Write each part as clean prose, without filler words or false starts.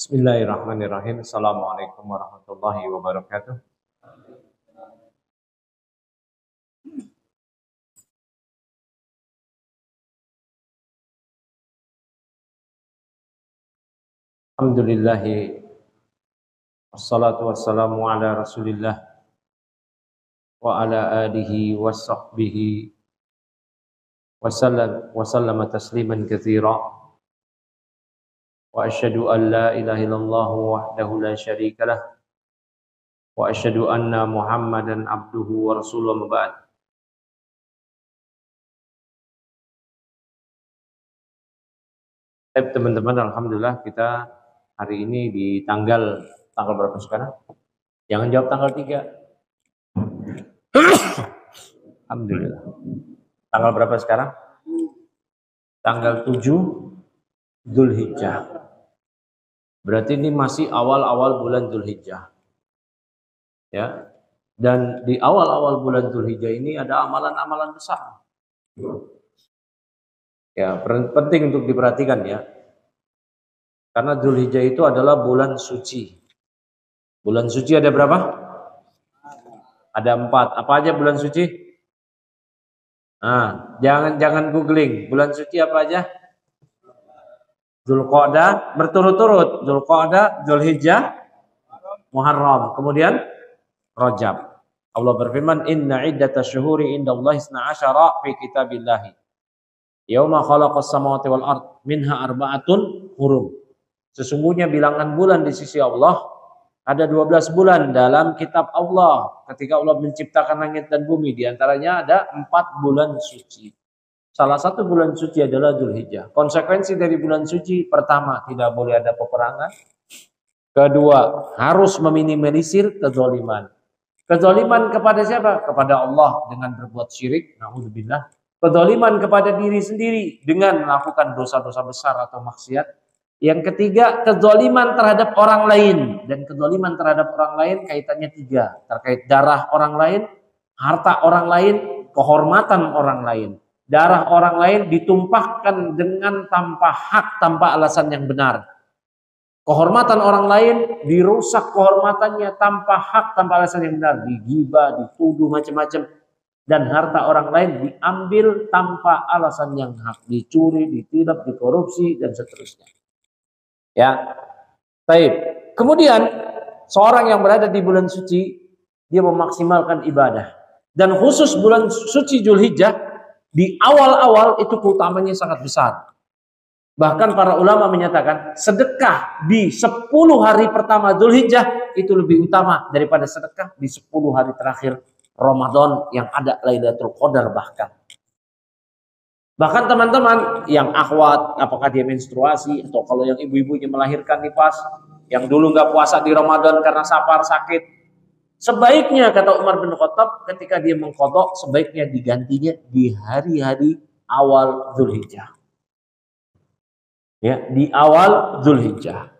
Bismillahirrahmanirrahim. Assalamualaikum warahmatullahi wabarakatuh. Alhamdulillahi wassalatu wassalamu ala rasulillah wa ala alihi wa sahbihi wa sallama tasliman katsira wa asyhadu an la ilaha illallah wahdahu la syarika lah wa asyhadu anna muhammadan abduhu wa rasuluhu ba'd. Teman-teman, alhamdulillah kita hari ini di tanggal berapa sekarang? Jangan jawab tanggal 3. Alhamdulillah. Tanggal berapa sekarang? Tanggal 7 Dzulhijjah. Berarti ini masih awal-awal bulan Dzulhijjah. Ya. Dan di awal-awal bulan Dzulhijjah ini ada amalan-amalan besar. Ya, penting untuk diperhatikan ya. Karena Dzulhijjah itu adalah bulan suci. Bulan suci ada berapa? Ada 4. Apa aja bulan suci? Nah, jangan googling. Bulan suci apa aja? Dzulqa'dah berturut-turut. Dzulqa'dah, Dzulhijjah, Muharram. Kemudian Rajab. Allah berfirman, "Inna iddatash syuhuri indallahi 12 fi kitabillahi. Yauma khalaqas samawati wal ard minha arba'atun hurum." Sesungguhnya bilangan bulan di sisi Allah ada 12 bulan dalam kitab Allah. Ketika Allah menciptakan langit dan bumi, di antaranya ada 4 bulan suci. Salah satu bulan suci adalah Dzulhijjah. Konsekuensi dari bulan suci, pertama, tidak boleh ada peperangan. Kedua, harus meminimalisir kezaliman. Kezaliman kepada siapa? Kepada Allah dengan berbuat syirik, na'udzubillah. Kezaliman kepada diri sendiri dengan melakukan dosa-dosa besar atau maksiat. Yang ketiga, kezaliman terhadap orang lain. Dan kezaliman terhadap orang lain kaitannya 3. Terkait darah orang lain, harta orang lain, kehormatan orang lain. Darah orang lain ditumpahkan dengan tanpa hak, tanpa alasan yang benar. Kehormatan orang lain dirusak kehormatannya tanpa hak, tanpa alasan yang benar. Digibah, dituduh macam-macam. Dan harta orang lain diambil tanpa alasan yang hak. Dicuri, ditilap, dikorupsi, dan seterusnya. Ya, baik. Kemudian seorang yang berada di bulan suci, dia memaksimalkan ibadah. Dan khusus bulan suci Dzulhijjah, di awal-awal itu keutamanya sangat besar. Bahkan para ulama menyatakan sedekah di 10 hari pertama Dzulhijjah itu lebih utama daripada sedekah di 10 hari terakhir Ramadan yang ada Lailatul Qadar bahkan. Bahkan teman-teman yang akhwat, apakah dia menstruasi atau kalau yang ibu-ibunya melahirkan nifas, yang dulu nggak puasa di Ramadan karena safar sakit, sebaiknya kata Umar bin Khattab ketika dia mengqadha, sebaiknya digantinya di hari-hari awal Dzulhijjah. Ya, di awal Dzulhijjah.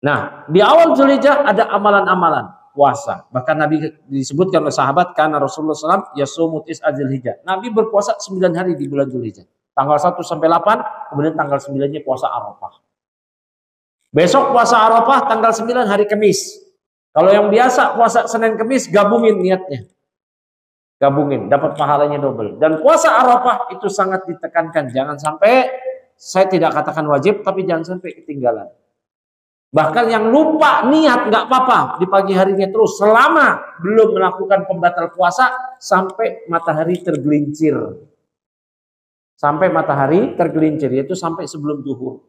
Nah, di awal Dzulhijjah ada amalan-amalan puasa. Bahkan Nabi disebutkan oleh sahabat, karena Rasulullah SAW yasumu tis'a Dzulhijjah. Nabi berpuasa 9 hari di bulan Dzulhijjah. Tanggal 1 sampai 8, kemudian tanggal 9-nya puasa Arafah. Besok puasa Arafah tanggal 9 hari Kamis. Kalau yang biasa puasa Senin Kamis, gabungin niatnya. Gabungin, dapat pahalanya double. Dan puasa Arafah itu sangat ditekankan. Jangan sampai, saya tidak katakan wajib, tapi jangan sampai ketinggalan. Bahkan yang lupa niat nggak apa-apa di pagi harinya terus selama belum melakukan pembatal puasa sampai matahari tergelincir. Sampai matahari tergelincir, yaitu sampai sebelum zuhur.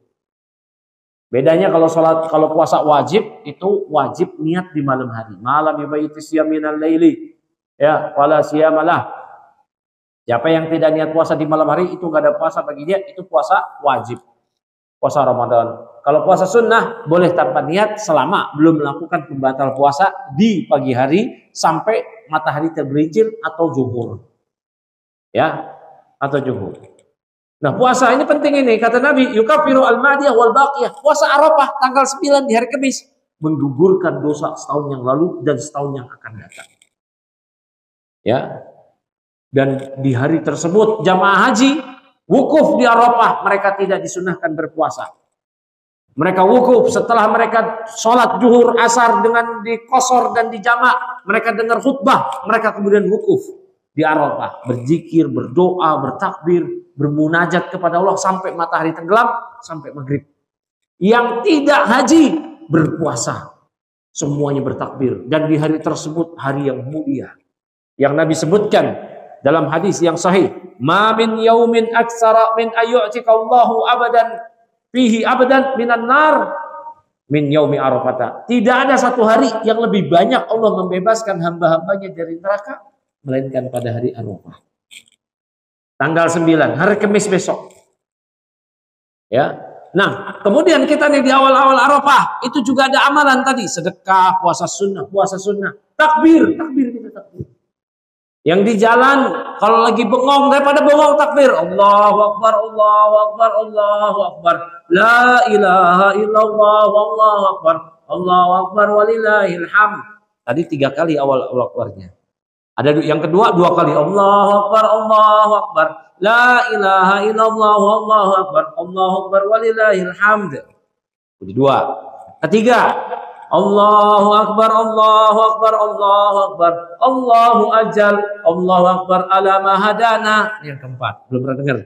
Bedanya kalau puasa wajib itu wajib niat di malam hari. Malam yubaiti siyaminal laili. Ya, wala siyamalah. Siapa yang tidak niat puasa di malam hari itu nggak ada puasa bagi dia, itu puasa wajib. Puasa Ramadan. Kalau puasa sunnah boleh tanpa niat selama belum melakukan pembatal puasa di pagi hari sampai matahari tergelincir atau zuhur. Ya, atau zuhur. Nah, puasa ini penting ini. Kata Nabi, yukafiru al-madiyah wal baqiyah. Puasa Arafah tanggal 9 di hari Kamis menggugurkan dosa setahun yang lalu dan setahun yang akan datang. Ya. Dan di hari tersebut jamaah haji wukuf di Arafah, mereka tidak disunahkan berpuasa. Mereka wukuf setelah mereka sholat zuhur, asar dengan dikosor dan dijamak. Mereka dengar khutbah, mereka kemudian wukuf di Arafah, berzikir, berdoa, bertakbir, bermunajat kepada Allah sampai matahari tenggelam, sampai maghrib. Yang tidak haji berpuasa, semuanya bertakbir, dan di hari tersebut hari yang mulia. Yang Nabi sebutkan dalam hadis yang sahih, "Ma min yaumin aksara min ayyu'tikallahu abadan fihi abadan minan nar min yaumi arafata." Tidak ada satu hari yang lebih banyak Allah membebaskan hamba-hambanya dari neraka melainkan pada hari Arafah. Tanggal 9, hari Kamis besok. Ya. Nah, kemudian kita nih di awal-awal Arafah itu juga ada amalan tadi, sedekah, puasa sunnah, takbir kita takbir. Yang di jalan kalau lagi bengong, daripada bengong takbir, Allahu Akbar, Allahu Akbar, Allahu Akbar, la ilaha illallah, Allahu Akbar, Allahu Akbar walillahil hamd. Tadi 3 kali awal Akbarnya. Ada yang kedua 2 kali, Allahu Akbar, Allahu Akbar, la ilaha illallah, Allahu Akbar, Allahu Akbar walillahil hamd. Kedua. Ketiga, Allahu Akbar, Allahu Akbar, Allahu Akbar, Allahu Ajal, Allahu Akbar ala ma hadana. Yang keempat, belum pernah dengar.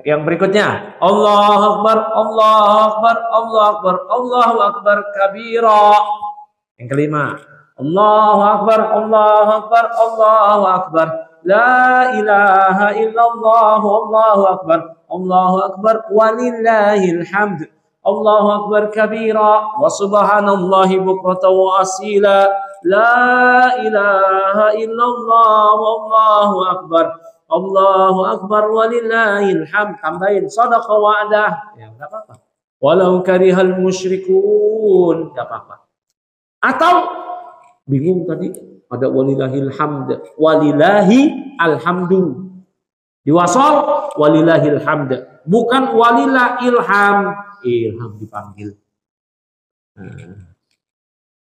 Yang berikutnya, Allahu Akbar, Allahu Akbar, Allahu Akbar, Allahu Akbar kabira. Yang kelima, Allahu Akbar, Allahu Akbar, Allahu Akbar, la ilaha illallah, Allahu Akbar, Allahu Akbar walillahil hamd. Allahu Akbar kabira wa subhanallahi bukratan wa asila, la ilaha illallah, Allahu Akbar, Allahu Akbar walillahil hamd. Tambahin sadaqa wa'dah, ya enggak apa-apa. Walau karihal musyrikun, enggak apa-apa. Atau bingung tadi ada walillahil hamd, walillahi alhamdu. Diwasal walillahil hamd, bukan walillahil hamd. Ilham dipanggil.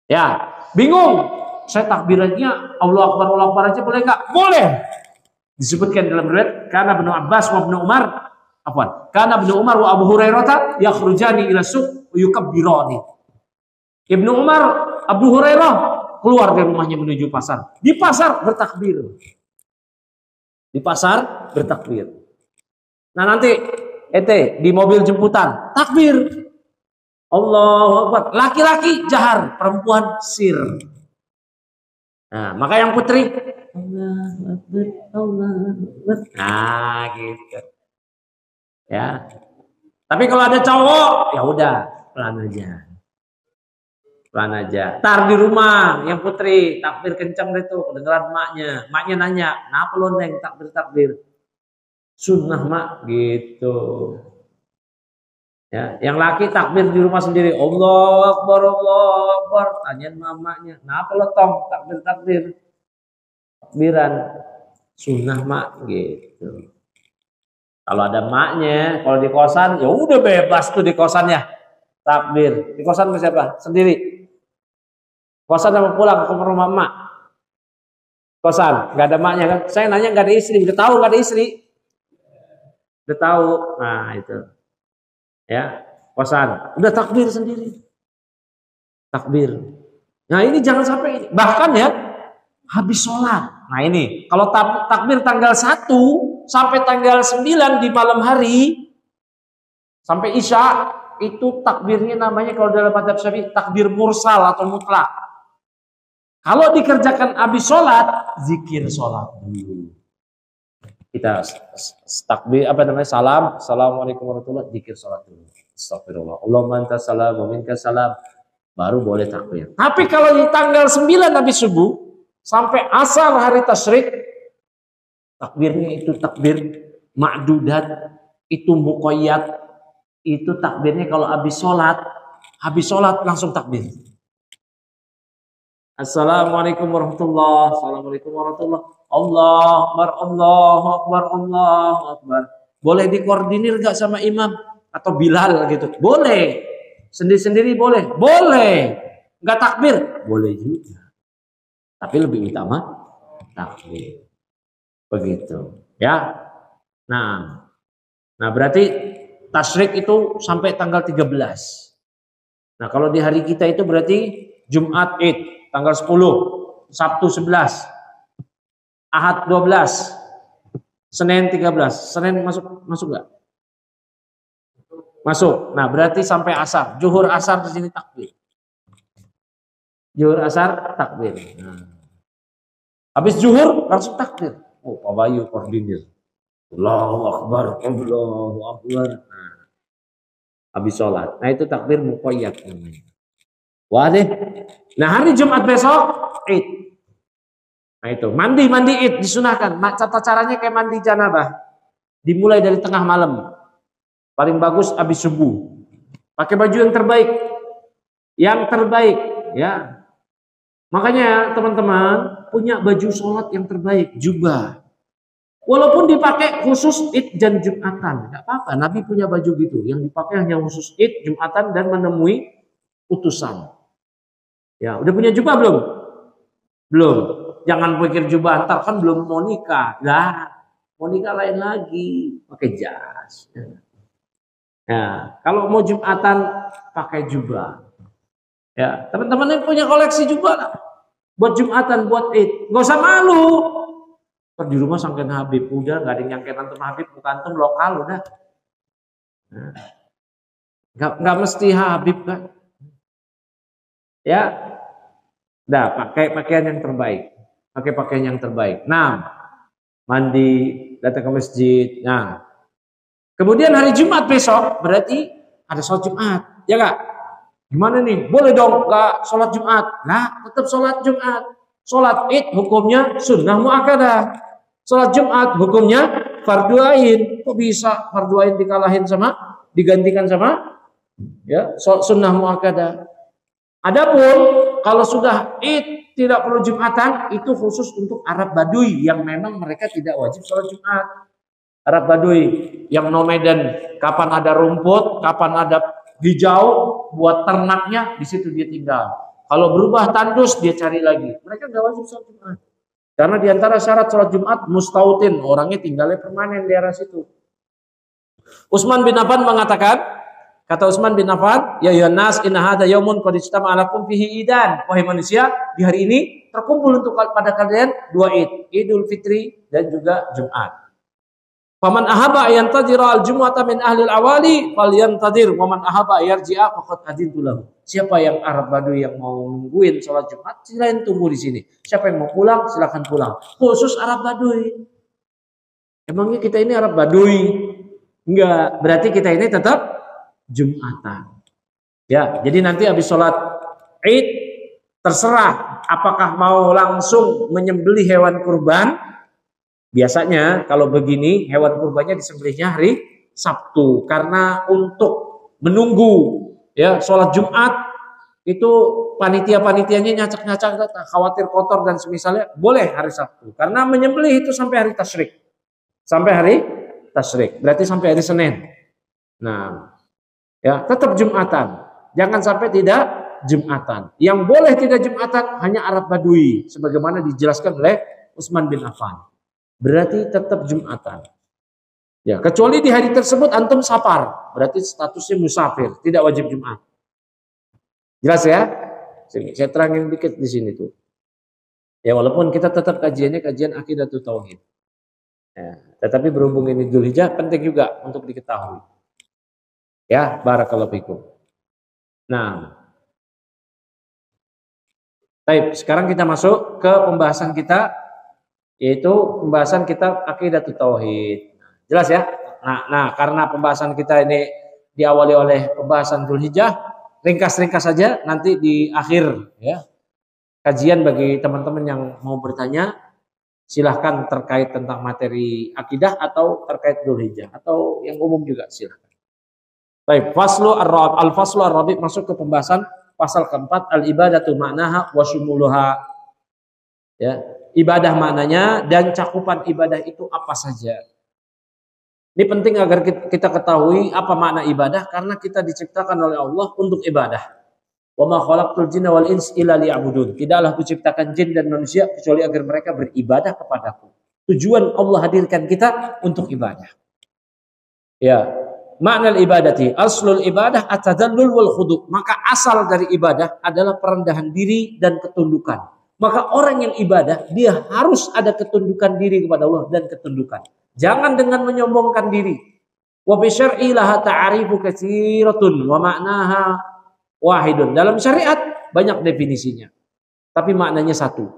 Ya, bingung. Saya takbirannya Allah Akbar aja boleh enggak? Boleh. Disebutkan dalam riwayat kana Ibnu Abbas wa Ibnu Umar, kana Ibnu Umar wa Abu Hurairah yakhrujani ila suq yukabbirani. Ibnu Umar, Abu Hurairah keluar dari rumahnya menuju pasar. Di pasar bertakbir. Nah, nanti di mobil jemputan takbir Allahu Akbar, laki-laki jahar, perempuan sir. Nah, maka yang putri Allahu Akbar, Allahu Akbar. Nah, gitu. Ya. Tapi kalau ada cowok, ya udah, pelan aja. Tar di rumah yang putri takbir kencang deh tuh, kedengeran maknya nanya, "Kenapa lo neng takbir?" Sunnah mak gitu. Ya, yang laki takbir di rumah sendiri, Allahu Akbar, Allahu Akbar. Tanyain mamanya, "Kenapa lo tong takbir? Takbiran sunnah mak gitu." Kalau ada maknya, kalau di kosan ya udah bebas tuh di kosannya takbir. Di kosan sama siapa? Sendiri. Kosan sama pulang ke rumah mak. Kosan, nggak ada maknya kan? Saya nanya nggak ada istri, udah tahu nggak ada istri. Udah tahu, nah itu, ya kosan, udah takbir sendiri, takbir. Nah ini jangan sampai, bahkan ya habis sholat. Nah ini kalau takbir tanggal 1 sampai tanggal 9 di malam hari sampai isya itu takbirnya namanya kalau dalam mazhab Syafi'i takbir mursal atau mutlak. Kalau dikerjakan habis sholat, zikir sholat dulu. Kita takbir salam, assalamualaikum warahmatullahi, zikir salat dulu, astagfirullah, Allahumma antas salam wa minkas salam, baru boleh takbir. Tapi kalau di tanggal 9 habis subuh sampai asar hari tasyrik, takbirnya itu takbir ma'dudat, itu muqayyad, itu takbirnya kalau habis sholat langsung takbir. Assalamualaikum warahmatullahi, assalamualaikum warahmatullahi, Allahu Akbar, Allahu Akbar, Allahu Akbar. Boleh dikoordinir gak sama imam atau Bilal gitu? Boleh. Sendiri-sendiri boleh? Boleh. Gak takbir? Boleh juga. Tapi lebih utama takbir. Begitu. Ya. Nah berarti Tasyrik itu sampai tanggal 13. Nah, kalau di hari kita itu berarti Jumat Id tanggal 10, Sabtu 11, Ahad 12, Senin 13. Senin masuk enggak? Masuk. Nah, berarti sampai asar. Zuhur asar di sini takbir. Zuhur asar takbir. Nah. Habis zuhur langsung takbir. Oh, Pak Bayu koordinir. Allahu Akbar, Allahu Akbar. Nah, habis sholat. Nah, itu takbir muqayyad namanya. Waduh. Nah, hari Jumat besok Id. Nah, itu mandi Id disunahkan. Tata caranya kayak mandi janabah. Dimulai dari tengah malam. Paling bagus habis subuh. Pakai baju yang terbaik. Yang terbaik, ya. Makanya teman-teman punya baju sholat yang terbaik, jubah. Walaupun dipakai khusus Id dan Jumatan, nggak apa-apa. Nabi punya baju gitu, yang dipakai hanya khusus Id, Jumatan dan menemui utusan. Ya, udah punya jubah belum? Belum. Jangan pikir jubah ntar kan belum mau nikah. Lah, mau nikah lain lagi, pakai jas. Ya, kalau mau Jumatan pakai jubah. Ya, teman-teman yang punya koleksi jubah lah. Buat Jumatan, buat Id, nggak usah malu. Ntar di rumah sangkain Habib, udah nggak ada yang nyangkain antum Habib, bukan antum lokal udah. Nah, nggak mesti Habib kan. Ya, dah pakai pakaian yang terbaik, pakai pakaian yang terbaik. Nah, mandi, datang ke masjid. Nah, kemudian hari Jumat besok berarti ada sholat Jumat, ya nggak? Gimana nih? Boleh dong nggak sholat Jumat? Nah, tetap sholat Jumat. Sholat Id hukumnya sunnah muakkadah. Sholat Jumat hukumnya fardu ain. Kok bisa fardu ain digantikan sama ya sunnah muakkadah? Adapun kalau sudah Id tidak perlu Jumatan, itu khusus untuk Arab Baduy yang memang mereka tidak wajib sholat Jumat. Arab Baduy yang nomaden, kapan ada rumput, kapan ada hijau buat ternaknya, di situ dia tinggal. Kalau berubah tandus dia cari lagi. Mereka nggak wajib sholat Jumat. Karena diantara syarat sholat Jumat mustautin, orangnya tinggalnya permanen di daerah situ. Utsman bin Affan mengatakan, kata Utsman bin Affan, ya yunas inna hadza yaumun qad ijtama'a lakum fihi idan. Wahai manusia, di hari ini terkumpul untuk pada kalian dua Id, Idul Fitri dan juga Jumat. Faman ahaba yantadhira al-jum'ata min ahli al-awali falyantadir wa man ahaba yarji'a faqad adintu lahu. Siapa yang Arab Baduy yang mau nungguin sholat Jumat, silakan tunggu di sini. Siapa yang mau pulang, silakan pulang. Khusus Arab Baduy. Emangnya kita ini Arab Baduy? Enggak, berarti kita ini tetap Jumatan. Ya, jadi nanti habis sholat Id terserah apakah mau langsung menyembelih hewan kurban. Biasanya kalau begini hewan kurbannya disembelihnya hari Sabtu karena untuk menunggu ya sholat Jumat itu panitia-panitianya nyacak-nyacak khawatir kotor dan semisalnya, boleh hari Sabtu karena menyembelih itu sampai hari tasyrik. Sampai hari tasyrik, berarti sampai hari Senin. Nah, ya tetap Jumatan. Jangan sampai tidak Jumatan. Yang boleh tidak Jumatan hanya Arab Baduy sebagaimana dijelaskan oleh Utsman bin Affan. Berarti tetap Jumatan. Ya, kecuali di hari tersebut antum safar, berarti statusnya musafir, tidak wajib Jumat. Jelas ya? Sini, saya terangin dikit di sini tuh. Ya, walaupun kita tetap kajiannya kajian Aqidatul Tauhid. Ya, tetapi berhubung ini Dzulhijjah penting juga untuk diketahui. Ya, barakallahu fikum. Nah, baik, sekarang kita masuk ke pembahasan kita, yaitu pembahasan kitab Aqidatul Tauhid. Jelas ya? Nah, karena pembahasan kita ini diawali oleh pembahasan Dzulhijjah, ringkas-ringkas saja nanti di akhir ya. Kajian bagi teman-teman yang mau bertanya, silahkan terkait tentang materi akidah atau terkait Dzulhijjah atau yang umum juga silahkan. Baik, al-faslu ar-rabi' masuk ke pembahasan pasal keempat, al-ibadatu ma'naha wa syumuluha. Ya. Ibadah maknanya dan cakupan ibadah itu apa saja. Ini penting agar kita ketahui apa makna ibadah karena kita diciptakan oleh Allah untuk ibadah. Wa ma khalaqtul jinna wal ins illa liya'budun. Tidaklah kuciptakan jin dan manusia kecuali agar mereka beribadah kepadaku. Tujuan Allah hadirkan kita untuk ibadah. Ya. makna ibadati aslul ibadah at-tadallul wal khudu'. Maka asal dari ibadah adalah perendahan diri dan ketundukan. Maka orang yang ibadah dia harus ada ketundukan diri kepada Allah dan ketundukan. Jangan dengan menyombongkan diri. Wa bi syar'i laha ta'arifu katsiratun wa ma'naha wahidun. Dalam syariat banyak definisinya, tapi maknanya satu.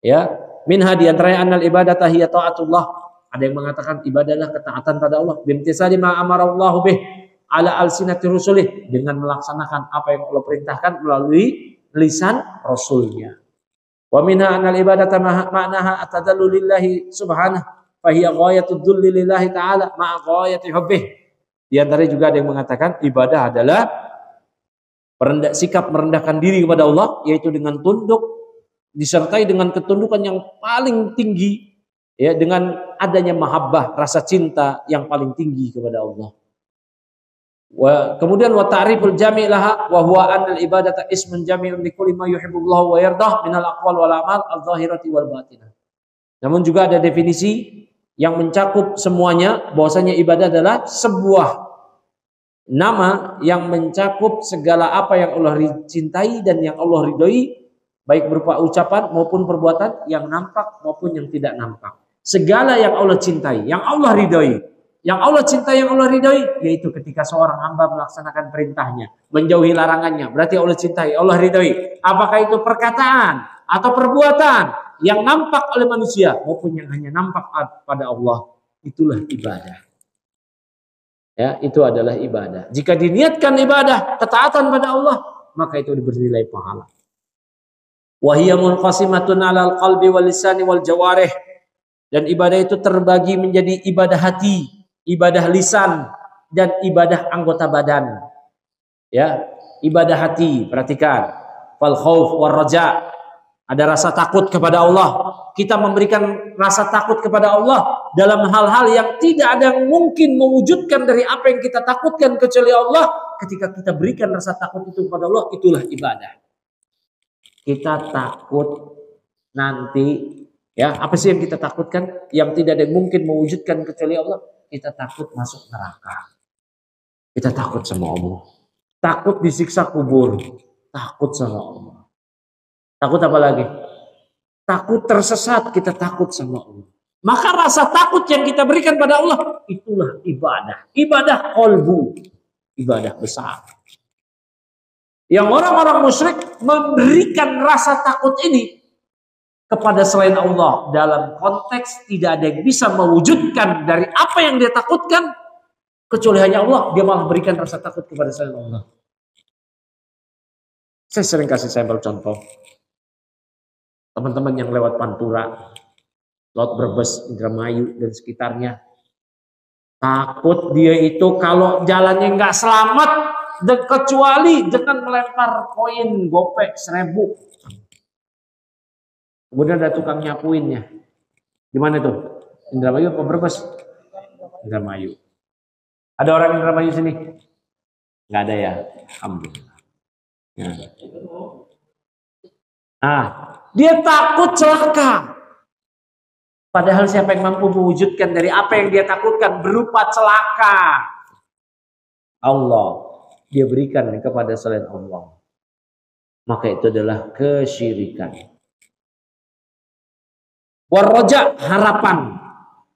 Ya, minha di antaranya annal ibadata hiya ta'atullah. Ada yang mengatakan ibadah adalah ketaatan pada Allah. Bimtisali ma amarallahu bih ala alsinati rusulih, dengan melaksanakan apa yang Allah perintahkan melalui lisan rasulnya. Wa minha annal ibadata ma'naha atadallu lillahi subhanahu fa hiya ghayatud dhulli lillahi ta'ala ma'a ghayati hubbih. Di antara juga ada yang mengatakan ibadah adalah sikap merendahkan diri kepada Allah, yaitu dengan tunduk disertai dengan ketundukan yang paling tinggi, ya, dengan adanya mahabbah, rasa cinta yang paling tinggi kepada Allah. Kemudian wa ta'riful jami' laha wa huwa anna al-ibadata ismun jami'un li kulli ma yuhibbullahu wa yardah min al-aqwal wal a'mal adh-dhahirati wal batinah. Namun juga ada definisi yang mencakup semuanya, bahwasanya ibadah adalah sebuah nama yang mencakup segala apa yang Allah cintai dan yang Allah ridhoi, baik berupa ucapan maupun perbuatan, yang nampak maupun yang tidak nampak. Segala yang Allah cintai, yang Allah ridhoi. Yang Allah cintai, yang Allah ridhoi, yaitu ketika seorang hamba melaksanakan perintahnya, menjauhi larangannya, berarti Allah cintai, Allah ridhoi. Apakah itu perkataan atau perbuatan yang nampak oleh manusia maupun yang hanya nampak pada Allah, itulah ibadah. Ya, itu adalah ibadah. Jika diniatkan ibadah, ketaatan pada Allah, maka itu bernilai pahala. Wa hiya munqasimatun 'alal qalbi wal lisani wal jawarih. Dan ibadah itu terbagi menjadi ibadah hati, ibadah lisan, dan ibadah anggota badan. Ya, ibadah hati, perhatikan. Fal khauf war raja. Ada rasa takut kepada Allah. Kita memberikan rasa takut kepada Allah dalam hal-hal yang tidak ada yang mungkin mewujudkan dari apa yang kita takutkan kecuali Allah. Ketika kita berikan rasa takut itu kepada Allah, itulah ibadah. Kita takut nanti, ya, apa sih yang kita takutkan? Yang tidak ada yang mungkin mewujudkan kecuali Allah. Kita takut masuk neraka. Kita takut sama Allah. Takut disiksa kubur. Takut sama Allah. Takut apa lagi? Takut tersesat, kita takut sama Allah. Maka rasa takut yang kita berikan pada Allah, itulah ibadah. Ibadah qalbu. Ibadah besar. Yang orang-orang musyrik memberikan rasa takut ini kepada selain Allah dalam konteks tidak ada yang bisa mewujudkan dari apa yang dia takutkan kecuali hanya Allah. Dia malah berikan rasa takut kepada selain Allah. Saya sering kasih sampel contoh. Teman-teman yang lewat Pantura, lewat Brebes, Indramayu dan sekitarnya, takut dia itu kalau jalannya nggak selamat, kecuali dengan melempar koin gopek 1000. Kemudian ada tukang nyapuinnya. Di mana tuh? Indramayu apa Brebes? Indramayu. Ada orang Indramayu sini? Nggak ada ya? Alhamdulillah. Ya. Dia takut celaka. Padahal siapa yang mampu mewujudkan dari apa yang dia takutkan berupa celaka? Allah. Dia berikan kepada selain Allah. Maka itu adalah kesyirikan. Warroja, harapan.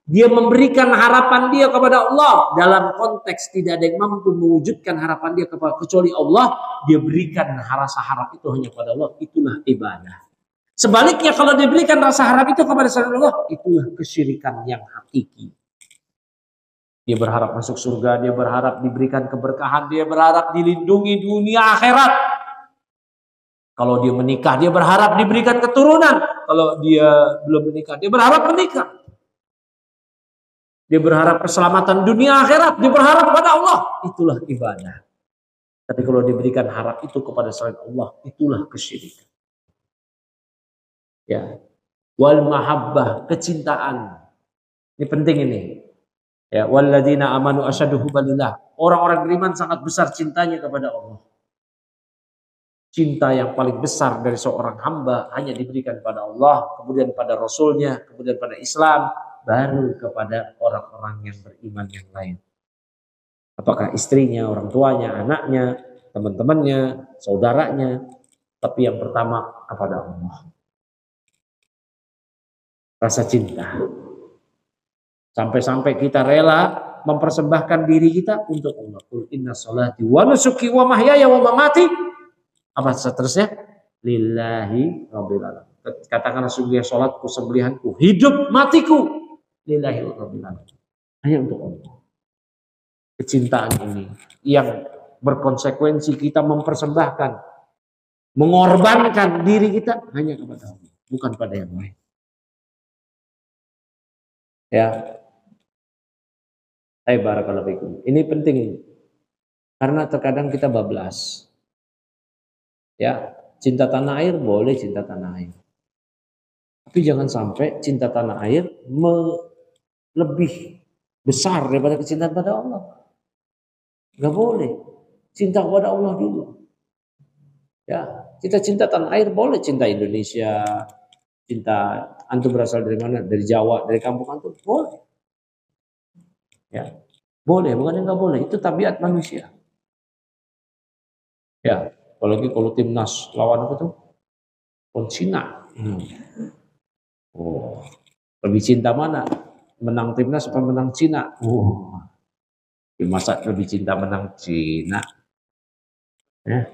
Dia memberikan harapan dia kepada Allah. Dalam konteks tidak ada yang mampu mewujudkan harapan dia kecuali Allah. Dia berikan rasa harap itu hanya kepada Allah. Itulah ibadah. Sebaliknya kalau diberikan rasa harap itu kepada selain Allah, itulah kesyirikan yang hakiki. Dia berharap masuk surga, dia berharap diberikan keberkahan, dia berharap dilindungi dunia akhirat. Kalau dia menikah, dia berharap diberikan keturunan. Kalau dia belum menikah, dia berharap menikah. Dia berharap keselamatan dunia akhirat, dia berharap kepada Allah. Itulah ibadah. Tapi kalau diberikan harap itu kepada selain Allah, itulah kesyirikan. Ya, wal mahabbah, kecintaan. Ini penting ini. Ya, walladzina amanu asyaddu hubbalillah. Orang-orang beriman sangat besar cintanya kepada Allah. Cinta yang paling besar dari seorang hamba hanya diberikan pada Allah, kemudian pada Rasulnya, kemudian pada Islam, baru kepada orang-orang yang beriman yang lain. Apakah istrinya, orang tuanya, anaknya, teman-temannya, saudaranya. Tapi yang pertama kepada Allah. Rasa cinta. Sampai-sampai kita rela mempersembahkan diri kita untuk Allah. Qul inna sholati wa nusuki wa mahyaya wa mamati. Apa seterusnya? Lillahi rabbil alamin. Katakanlah sungguh salatku, sembelihanku, hidup matiku lillahi rabbil alamin. Hanya untuk Allah. Kecintaan ini yang berkonsekuensi kita mempersembahkan, mengorbankan diri kita hanya kepada Allah, bukan pada yang lain. Ya. Barakallahu fikum. Ini penting karena terkadang kita bablas. Ya, cinta tanah air boleh cinta tanah air. Tapi jangan sampai cinta tanah air lebih besar daripada kecintaan pada Allah. Gak boleh. Cinta kepada Allah dulu. Ya, kita cinta tanah air boleh, cinta Indonesia, cinta antum berasal dari mana? Dari Jawa, dari kampung antum boleh. Ya, boleh, bukan yang nggak boleh. Itu tabiat manusia. Ya, apalagi kalau timnas lawan apa tuh? Cina. Oh, lebih cinta mana? Menang timnas apa menang Cina? Oh, masa lebih cinta menang Cina? Ya.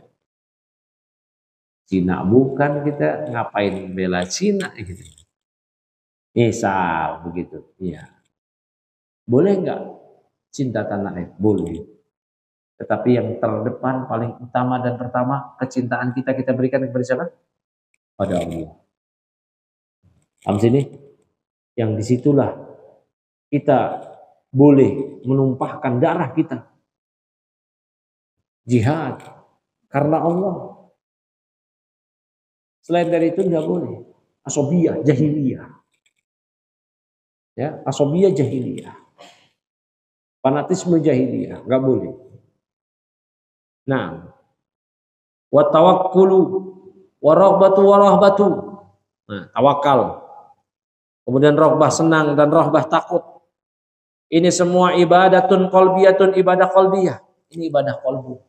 Cina bukan, kita ngapain bela Cina gitu. Misal begitu. Iya. Boleh nggak cinta tanah air? Boleh. Tetapi yang terdepan, paling utama dan pertama, kecintaan kita berikan kepada siapa? Pada Allah. Paham sini? Yang disitulah kita boleh menumpahkan darah kita. Jihad karena Allah. Selain dari itu nggak boleh. Asobiyah, jahiliyah. Ya, asobiyah jahiliyah. Fanatisme jahiliyah, nggak boleh. Nah, wa tawakkulu wa raghbatu wa rahbatu. Nah, tawakal. Kemudian raghbah senang dan rahbah takut. Ini semua ibadatun qalbiyatun, ibadah qalbiyah. Ini ibadah qalbu.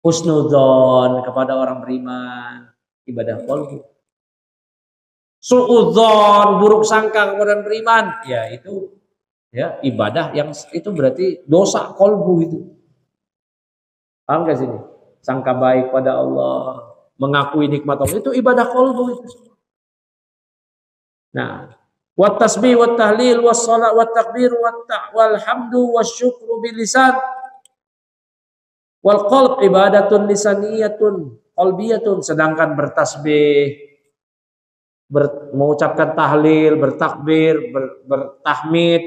Husnudzon kepada orang beriman, ibadah qalbu. Suudzon, buruk sangka kepada orang beriman, ya itu ya ibadah yang itu berarti dosa qalbu itu. Paham gak sini? Sangka baik pada Allah, mengakui nikmat Allah, itu ibadah qalbu itu. Nah, wat tasbih wat tahlil was salat wat takbir wal hamdu wasyukru bil lisan wal qalb ibadatun lisaniyatun qalbiyatun. Sedangkan bertasbih, mengucapkan tahlil, bertakbir, bertahmid,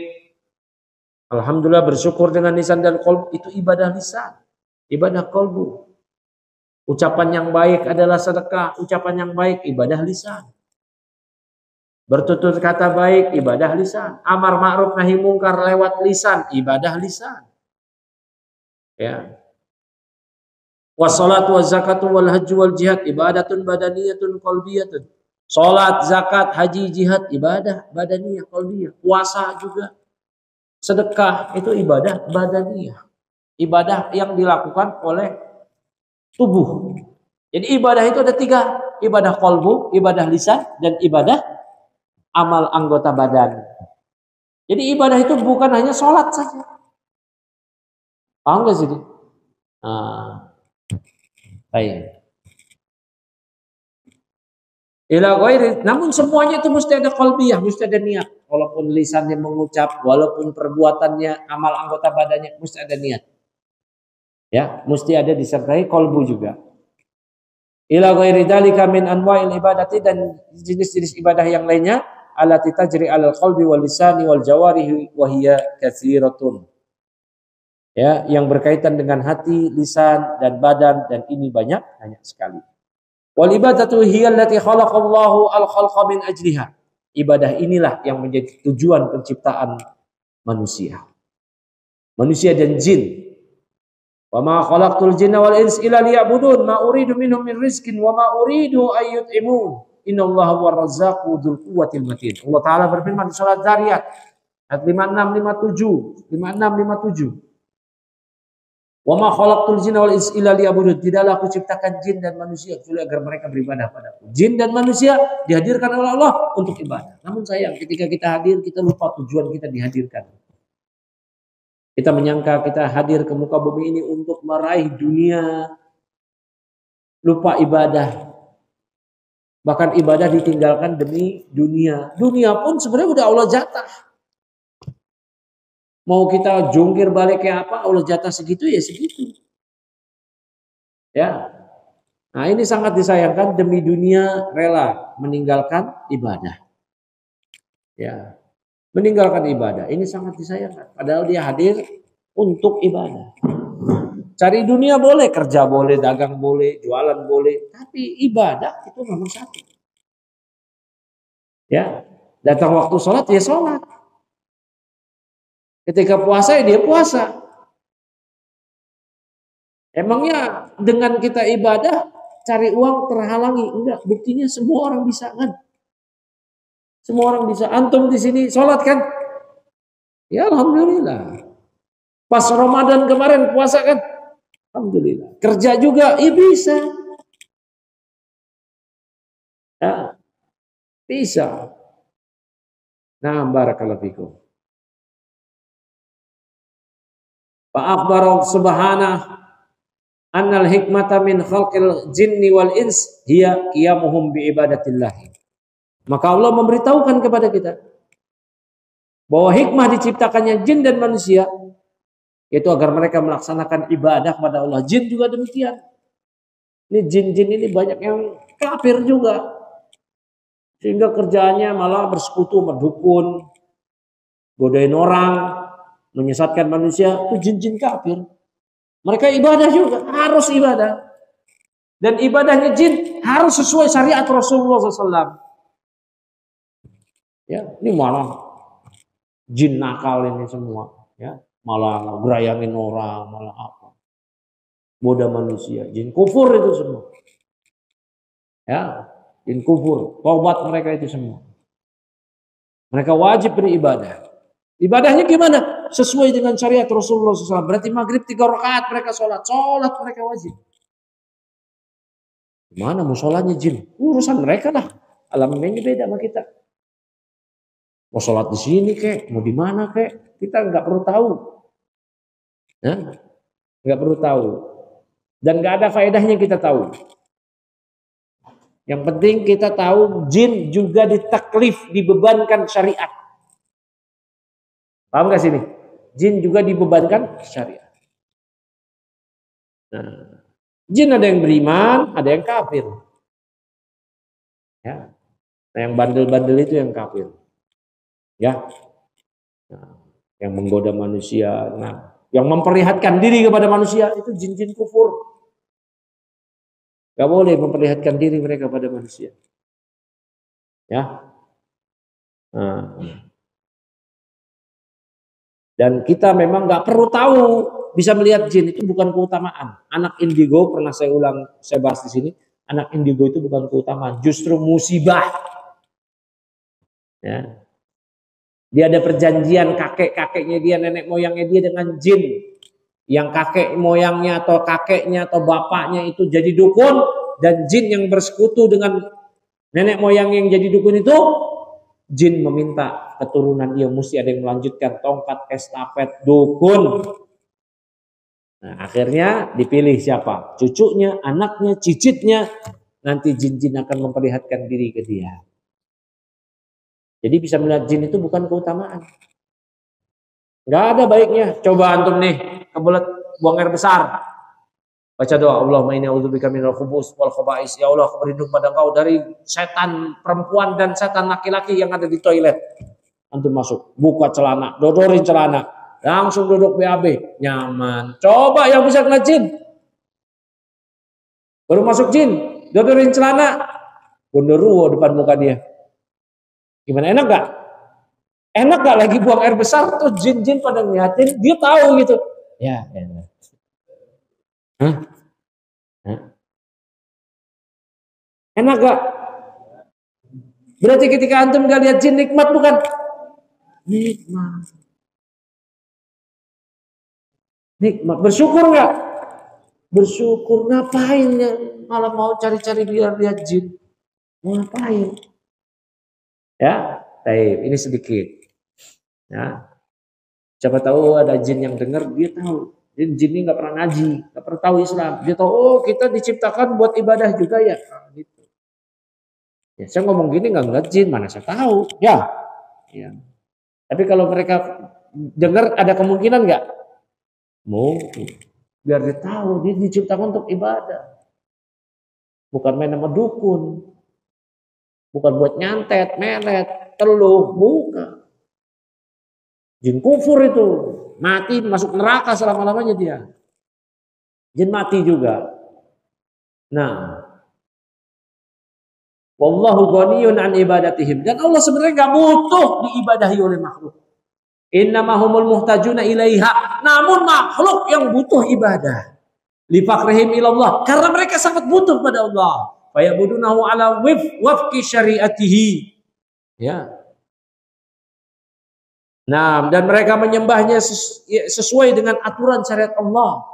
alhamdulillah, bersyukur dengan lisan dan qalb, itu ibadah lisan, ibadah qalbu. Ucapan yang baik adalah sedekah, ucapan yang baik ibadah lisan. Bertutur kata baik, ibadah lisan. Amar ma'ruf nahi mungkar lewat lisan, ibadah lisan. Ya. Wassalatu waz zakatu wal hajju wal jihad ibadatun badaniyatun qalbiyatun. Salat, zakat, haji, jihad ibadah badaniyah, qalbiyah. Puasa juga. Sedekah itu ibadah badaniyah. Ibadah yang dilakukan oleh tubuh. Jadi ibadah itu ada 3, ibadah qalbu, ibadah lisan, dan ibadah amal anggota badan. Jadi ibadah itu bukan hanya sholat saja. Paham gak sih? Baik. Namun semuanya itu mesti ada qalbiyah, mesti ada niat. Walaupun lisannya mengucap, walaupun perbuatannya, amal anggota badannya, mesti ada niat. Ya, mesti ada disertai qalbu juga. Ila ghairi dzalika min anwa'il ibadati, dan jenis-jenis ibadah yang lainnya allati tajri 'alal qalbi wal lisani wal jawarihi wa hiya katsiratun. Ya, yang berkaitan dengan hati, lisan dan badan, dan ini banyak sekali. Wal ibadatu hiya allati khalaqallahu al-khalqa min ajliha. Ibadah inilah yang menjadi tujuan penciptaan manusia. Manusia dan jin. Wa ma khalaqtul jinna wal insa illa liya'budun ma uridu minhum min rizqin wa ma uridu ay yut'imun. Innallaha huwar razzaqu dzul quwwatil matin. Allah Ta'ala berfirman di surat Zariyat ayat 56 57, 56 57. Wa ma khalaqtul jinna wal insa illa liya'budun. Tidaklah aku ciptakan jin dan manusia kecuali agar mereka beribadah padaku. Jin dan manusia dihadirkan oleh Allah untuk ibadah. Namun sayang, ketika kita hadir, kita lupa tujuan kita dihadirkan. Kita menyangka kita hadir ke muka bumi ini untuk meraih dunia. Lupa ibadah. Bahkan ibadah ditinggalkan demi dunia. Dunia pun sebenarnya udah Allah jatah. Mau kita jungkir balik kayak apa, Allah jatah segitu ya segitu. Ya. Nah, ini sangat disayangkan, demi dunia rela meninggalkan ibadah. Ya. Meninggalkan ibadah. Ini sangat disayangkan. Padahal dia hadir untuk ibadah. Cari dunia boleh, kerja boleh, dagang boleh, jualan boleh, tapi ibadah itu nomor satu. Ya. Datang waktu sholat ya sholat. Ketika puasa ya dia puasa. Emangnya dengan kita ibadah cari uang terhalangi? Enggak, buktinya semua orang bisa kan? Semua orang bisa. Antum di sini sholat kan? Ya alhamdulillah. Pas Ramadan kemarin puasa kan? Alhamdulillah. Kerja juga, ya bisa. Ya, bisa. Nah, barakallahu fikum. Fa akhbara subhanahu annal hikmata min khalqil jinni wal ins hiya qiyamuhum bi ibadatillah. Maka Allah memberitahukan kepada kita bahwa hikmah diciptakannya jin dan manusia yaitu agar mereka melaksanakan ibadah kepada Allah. Jin juga demikian. Ini jin-jin ini banyak yang kafir juga. Sehingga kerjaannya malah bersekutu sama dukun, godain orang, menyesatkan manusia, itu jin-jin kafir. Mereka ibadah juga, harus ibadah. Dan ibadahnya jin harus sesuai syariat Rasulullah SAW. Ya, ini malah jin nakal ini semua. Ya, malah gerayangin orang, malah apa? Bodoh manusia, jin kufur itu semua. Ya, jin kufur, taubat mereka itu semua. Mereka wajib beribadah. Ibadahnya gimana? Sesuai dengan syariat Rasulullah SAW. Berarti maghrib 3 rakaat mereka sholat. Sholat mereka wajib. Gimana musolanya jin? Urusan mereka lah. Alamnya ini beda sama kita. Mau sholat di sini kek, mau di mana kek, kita nggak perlu tahu. Nggak perlu tahu. Dan nggak ada faedahnya kita tahu. Yang penting kita tahu jin juga ditaklif, dibebankan syariat. Paham gak sini? Jin juga dibebankan syariat. Nah, jin ada yang beriman, ada yang kafir. Ya. Nah, yang bandel-bandel itu yang kafir. Ya. Nah, yang menggoda manusia, nah, yang memperlihatkan diri kepada manusia itu jin-jin kufur. Gak boleh memperlihatkan diri mereka pada manusia. Ya. Nah. Dan kita memang nggak perlu tahu bisa melihat jin, itu bukan keutamaan. Anak indigo pernah saya bahas di sini. Anak indigo itu bukan keutamaan, justru musibah. Ya. Dia ada perjanjian kakek-kakeknya dia, nenek moyangnya dia dengan jin. Yang kakek moyangnya atau kakeknya atau bapaknya itu jadi dukun, dan jin yang bersekutu dengan nenek moyang yang jadi dukun itu, jin meminta keturunan dia mesti ada yang melanjutkan tongkat estafet dukun. Nah, akhirnya dipilih siapa? Cucunya, anaknya, cicitnya. Nanti jin-jin akan memperlihatkan diri ke dia. Jadi bisa melihat jin itu bukan keutamaan. Gak ada baiknya. Coba antum nih kebelet buang air besar. Baca doa, Allahumma inni a'udzubika minal khubus wal khaba'is. Ya Allah, aku berlindung pada Engkau dari setan perempuan dan setan laki-laki yang ada di toilet. Antum masuk, buka celana, dodorin celana, langsung duduk BAB, nyaman. Coba yang bisa kena jin. Baru masuk jin, dodorin celana, gondoruo depan muka dia. Gimana, enak gak? Enak gak lagi buang air besar, tuh jin-jin pada ngeliatin, dia tahu gitu. Ya, enak. Hah? Enak gak? Berarti ketika antum gak lihat jin nikmat bukan? Nikmat. Nikmat. Bersyukur nggak? Bersyukur. Ngapain ya? Malah mau cari-cari lihat jin. Mau ngapain? Ya, baik. Ini sedikit. Ya. Siapa tahu ada jin yang dengar, dia tahu. Jin ini nggak pernah ngaji, nggak pernah tahu Islam. Dia tahu, oh kita diciptakan buat ibadah juga ya. Nah, gitu. Ya, saya ngomong gini nggak ngeliat jin, mana saya tahu. Ya. Tapi kalau mereka dengar, ada kemungkinan nggak? Mungkin. Biar dia tahu, dia diciptakan untuk ibadah. Bukan main sama dukun. Bukan buat nyantet, melet, teluh, bukan. Jin kufur itu. Mati masuk neraka selama-lamanya dia. Jin mati juga. Nah. Wallahu ghaniyun an ibadatihim. Dan Allah sebenarnya nggak butuh diibadahi oleh makhluk. Innamahumul muhtajuna ilaiha. Namun makhluk yang butuh ibadah. Lifakrihim ilallah. Karena mereka sangat butuh pada Allah. Fayabudunahu ala wafqi syariatihi. Ya. Nah, dan mereka menyembahnya sesuai dengan aturan syariat Allah.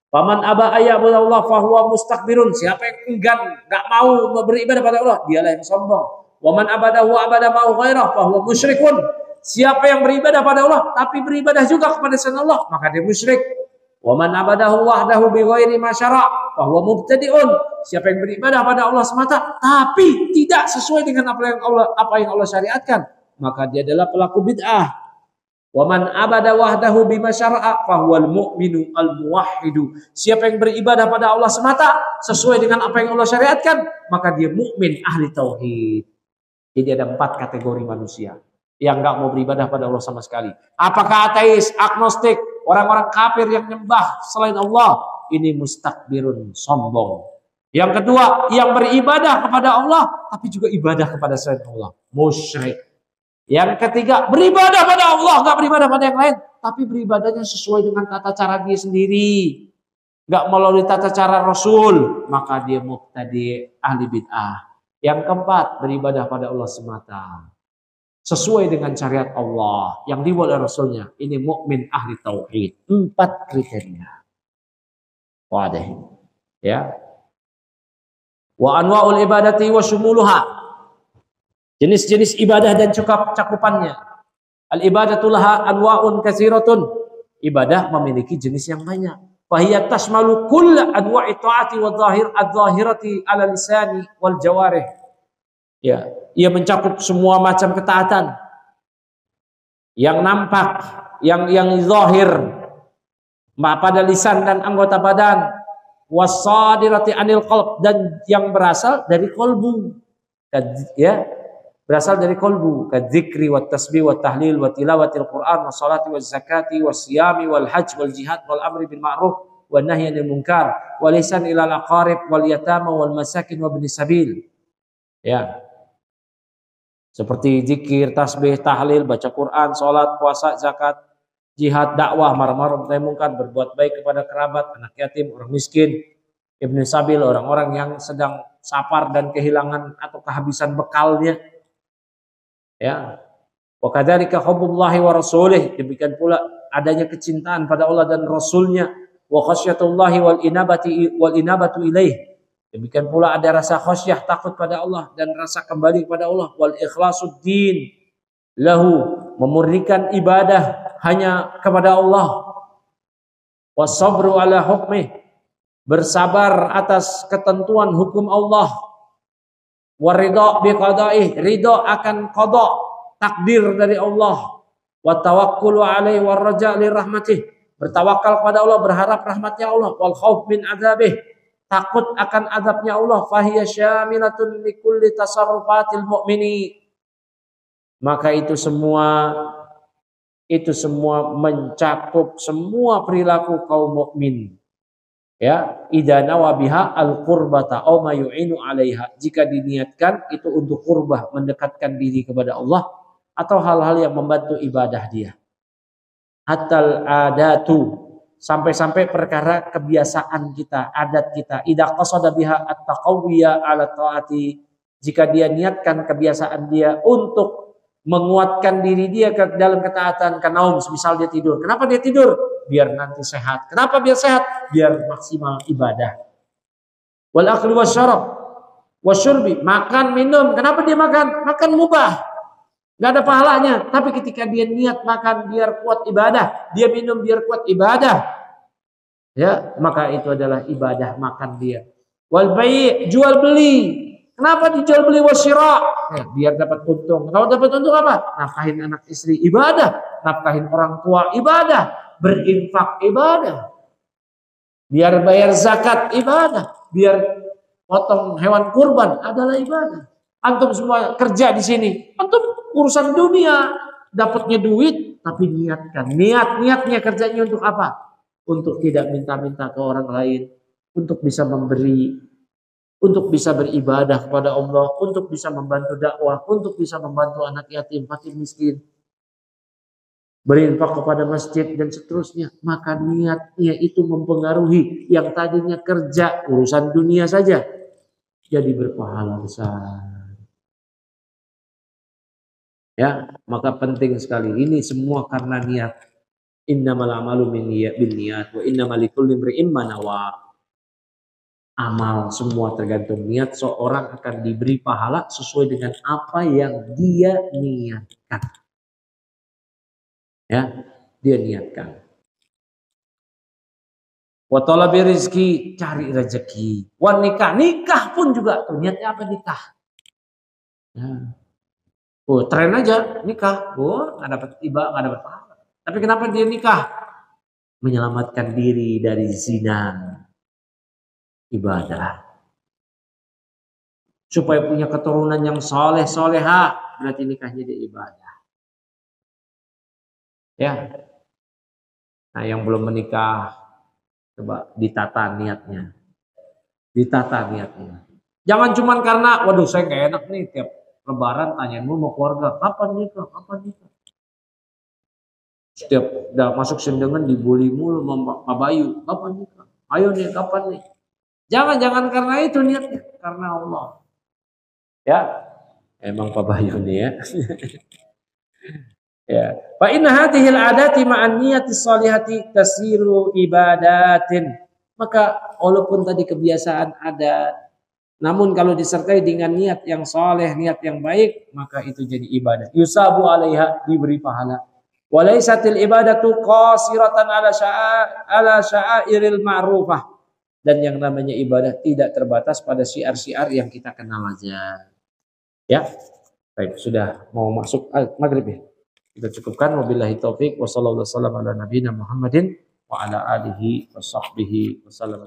Faman aba ayyabudallah fahuwa mustakbirun. Siapa yang enggan, enggak mau beribadah pada Allah, dialah yang sombong. Waman abadahu abada mau ghairah fahuwa musyrikun. Siapa yang beribadah pada Allah tapi beribadah juga kepada selain Allah, maka dia musyrik. Waman abadahu wahdahu bi ghairi ma syara' fahuwa mubtadi'un. Siapa yang beribadah pada Allah semata tapi tidak sesuai dengan apa yang Allah syariatkan, maka dia adalah pelaku bid'ah. Waman abada wahdahu bima syara'a fahuwal mu'minu al-muwahhidu. Siapa yang beribadah pada Allah semata sesuai dengan apa yang Allah syariatkan, maka dia mukmin ahli tauhid. Jadi ada 4 kategori manusia yang enggak mau beribadah pada Allah sama sekali. Apakah ateis, agnostik, orang-orang kafir yang nyembah selain Allah, ini mustakbirun, sombong. Yang kedua, yang beribadah kepada Allah tapi juga ibadah kepada selain Allah, musyrik. Yang ketiga, beribadah pada Allah, nggak beribadah pada yang lain, tapi beribadahnya sesuai dengan tata cara dia sendiri, nggak melalui tata cara Rasul, maka dia mubtadi, ahli bid'ah. Yang keempat, beribadah pada Allah semata, sesuai dengan syariat Allah yang dibuat oleh Rasulnya. Ini mukmin ahli tauhid. 4 kriteria. Wadah, ya. Wa anwa'ul ibadati wa syumuluha. Jenis-jenis ibadah dan cakupannya. Al-ibadatu laha anwa'un katsiratun. Ibadah memiliki jenis yang banyak. Fahiyat tashmalu kull anwa'i ta'ati wa adh-dhahirati 'ala lisani wal jawarih. Ya, ia mencakup semua macam ketaatan. Yang nampak, yang zahir pada lisan dan anggota badan, wasadirati 'anil qalb, dan yang berasal dari kolbu. Ya, berasal dari kolbu, kadzikri wat tasbih wat tahlil wat tilawatil Quran was salati waz zakati was siyami wal hajj wal jihad wal amri bil ma'ruf wan nahyi 'anil munkar wal ihsan ilal aqarib wal yatama wal masakin wa ibnis sabil. Ya. Seperti zikir, tasbih, tahlil, baca Quran, salat, puasa, zakat, jihad, dakwah, marah-marah nahi munkar, berbuat baik kepada kerabat, anak yatim, orang miskin, ibnu sabil, orang-orang yang sedang safar dan kehilangan atau kehabisan bekalnya. Ya, wa kadzalika hubbullahi wa rasulih, demikian pula adanya kecintaan pada Allah dan Rasulnya, wa khasyatullahi wal inabatu ilaih, demikian pula ada rasa khasyah, takut pada Allah dan rasa kembali kepada Allah, wal ikhlasuddin lahu, memurnikan ibadah hanya kepada Allah, wasabru ala hukmih, bersabar atas ketentuan hukum Allah, waridha biqadaih, ridha akan qada, takdir dari Allah, wa tawakkulu alaihi warraja li rahmatih, bertawakal kepada Allah, berharap rahmatnya Allah, wal khauf min adzabih, takut akan azabnya Allah, fahiya syamilatun li kulli tasarrufatil mu'mini, maka itu semua mencakup semua perilaku kaum mukmin. Ya, idza nawa biha al-qurbata aw ma yu'inu 'alaiha, jika diniatkan itu untuk qurbah, mendekatkan diri kepada Allah, atau hal-hal yang membantu ibadah dia. Hatal adatu, sampai-sampai perkara kebiasaan kita, adat kita, idza qasada biha at-taqawwiya 'ala ta'ati, jika dia niatkan kebiasaan dia untuk menguatkan diri dia ke dalam ketaatan, kanaum, misal dia tidur. Kenapa dia tidur? biar nanti sehat. Kenapa biar sehat? Biar maksimal ibadah. Wal akli wasyarab wasyurbi, makan minum. Kenapa dia makan? Makan mubah. Gak ada pahalanya. Tapi ketika dia niat makan biar kuat ibadah, dia minum biar kuat ibadah, ya, maka itu adalah ibadah makan dia. Wal bai', jual beli. Kenapa dijual beli wasyira? Ya, biar dapat untung. Kalau dapat untung apa? Nafkahin anak istri ibadah, nafkahin orang tua ibadah, berinfak ibadah. Biar bayar zakat ibadah, biar potong hewan kurban adalah ibadah. Antum semua kerja di sini, antum urusan dunia, dapatnya duit, tapi niatkan. Niatnya kerjanya untuk apa? Untuk tidak minta-minta ke orang lain, untuk bisa memberi, untuk bisa beribadah kepada Allah, untuk bisa membantu dakwah, untuk bisa membantu anak yatim, fakir miskin, berinfak kepada masjid dan seterusnya. Maka niatnya itu mempengaruhi yang tadinya kerja urusan dunia saja jadi berpahala besar. Ya, maka penting sekali ini semua karena niat. Innamal a'malu binniyat wa innamal likulli imri'in ma nawa. Amal semua tergantung niat. Seorang akan diberi pahala sesuai dengan apa yang dia niatkan. Ya, dia niatkan. Wa talabi rizki, cari rezeki. Wa nikah pun juga tuh niatnya apa nikah. Ya. Oh, tren aja nikah. Oh, nggak dapat tiba, nggak dapat pahala. Tapi kenapa dia nikah? Menyelamatkan diri dari zina. Ibadah. Supaya punya keturunan yang soleh, soleha. Berarti nikahnya dia ibadah. Ya. Nah, yang belum menikah, coba ditata niatnya. Ditata niatnya. Jangan cuman karena, waduh saya nggak enak nih tiap Lebaran tanyain mau keluarga, kapan nikah, kapan nikah. Setiap udah masuk sendengan dibully mulu sama Pak Bayu, kapan nikah? Ayo nih, kapan nih? Jangan karena itu niatnya, karena Allah. Ya, emang Pak Bayu nih ya. Ya, fa inna hadhil adati ma'an niyati sholihati tasiru ibadatin. Maka walaupun tadi kebiasaan ada, namun kalau disertai dengan niat yang soleh, niat yang baik, maka itu jadi ibadah. Yusabu alaiha, diberi pahala. Walaisatil ibadatu qasiratan ala sya'airil ma'rufah. Dan yang namanya ibadah tidak terbatas pada syiar-syiar yang kita kenal aja. Ya, baik, sudah mau masuk maghrib ya. Kita cukupkan. Wabillahi taufik. Wassallallahu wasallam ala nabiyina Muhammadin wa ala alihi wa sahbihi wa sallam.